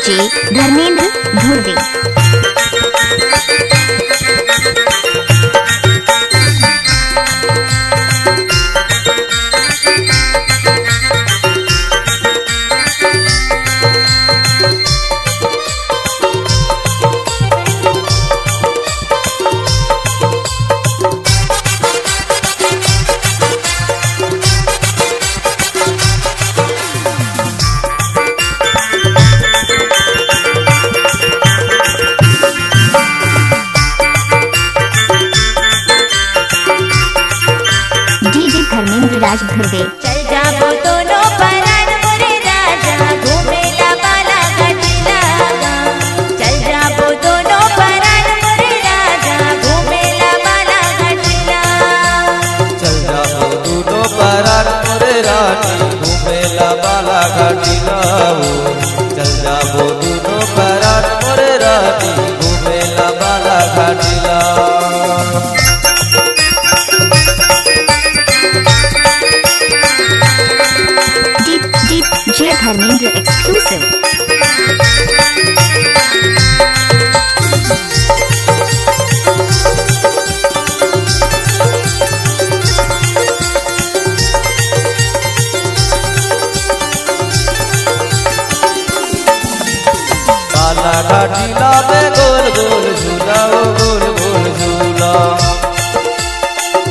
DJ Dharmendra Dhurve. DJ Dharmendra राज धुर्वे। चल जाबो दोनों परान मोरे राजा घूमेला बाला घाटीला गा। चल जाबो दोनों परान मोरे राजा घूमेला बाला घाटीला। चल जाबो दोनों परान मोरे राजा घूमेला बाला घाटीला। चल जाबो दोनों परान मोरे राजा घूमेला बाला घाटीला। DJ Dharmendra exclusive. बाला घाटीला में गोल गोल झूला, ओ गोल गोल झूला।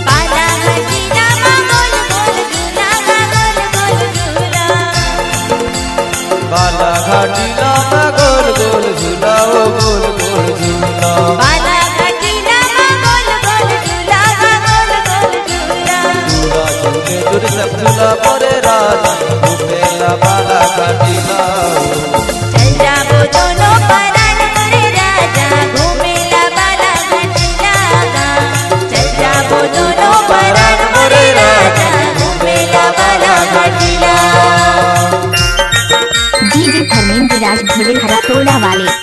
बाला घाटीला में गोल गोल झूला गा, गोल गोल झूला। बाला घाटीला में गोल गोल झूला, ओ गोल गोल झूला। बाला घाटीला में गोल गोल झूला गा, गोल गोल झूला। झूला झूले दूर सब झूला मोरे राजा घूमेला बाला घाटीला। चल जाबो दोनों परान मोरे राजा घूमेला बाला घाटीला गा। चल जाबो दोनों परान मोरे राजा घूमेला बाला घाटीला। डीजे धर्मेंद्र राज धुर्वे खराटोला वाले।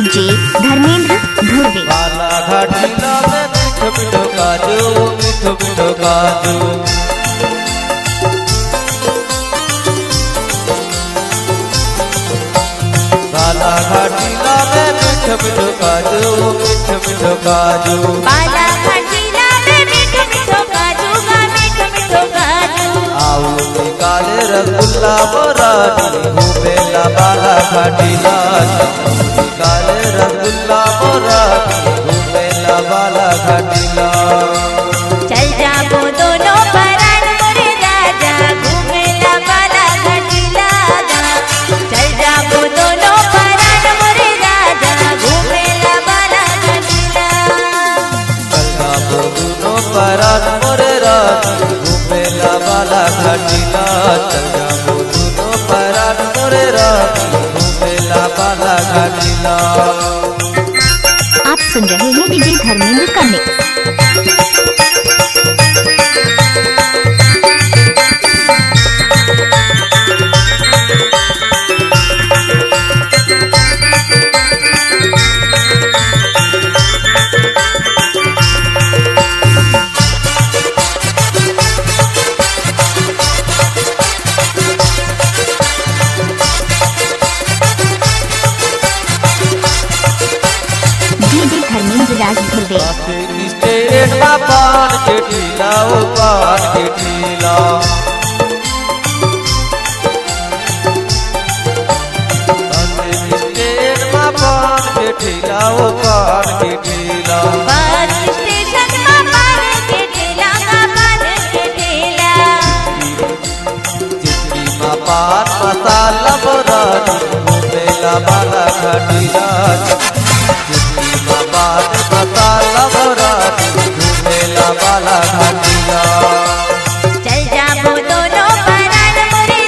डीजे धर्मेंद्र धुर्वे। बाला घाटीला में मीठो मीठो काजू, मीठो मीठो काजू। बाला घाटीला में मीठो मीठो काजू, मीठो मीठो काजू। बाला घाटीला में मीठो मीठो काजू गा, मीठो मीठो काजू। आओ निकाले रसगुल्ला मोरानी घूमेला बाला घाटीला। निकाले रसगुल्ला मोरानी घूमेला बाला घाटीला। चल जाबो दोनों परान मोरे राजा घूमेला बाला घाटीला गा। चल जाबो दोनों परान मोरे राजा घूमेला बाला घाटीला। चल जाबो दोनों परान मोरे राजा घूमेला बाला घाटीला। चल जाबो दोनों परान मोरे राजा घूमेला बाला घाटीला। आप सुन रहे हैं डीजे धर्मेंद्र का मिक्स। डीजे धर्मेंद्र राज धुर्वे। स्टेट में पान के ठीला, ओ पान के ठीला। स्टेट में पान के ठीला, ओ पान के ठीला। बस स्टेशन में पान के ठेला गा, पान के ठेला। चित्री में पान मसाला मोरानी घूमेला बाला घाटीला। चित्री में पान मसाला मोरानी घूमेला बाला घाटीला। चल जाबो दोनों परान मोरे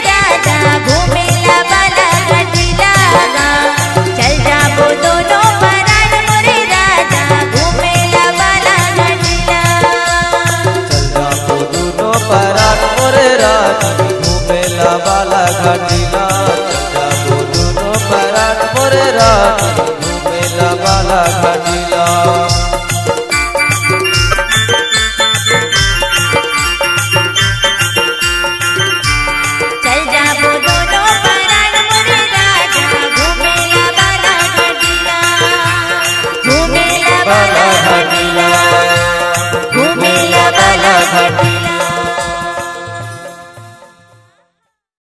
घाटीला चल जाबो दोनों परान मोरे रानी घूमेला बाला घाटीला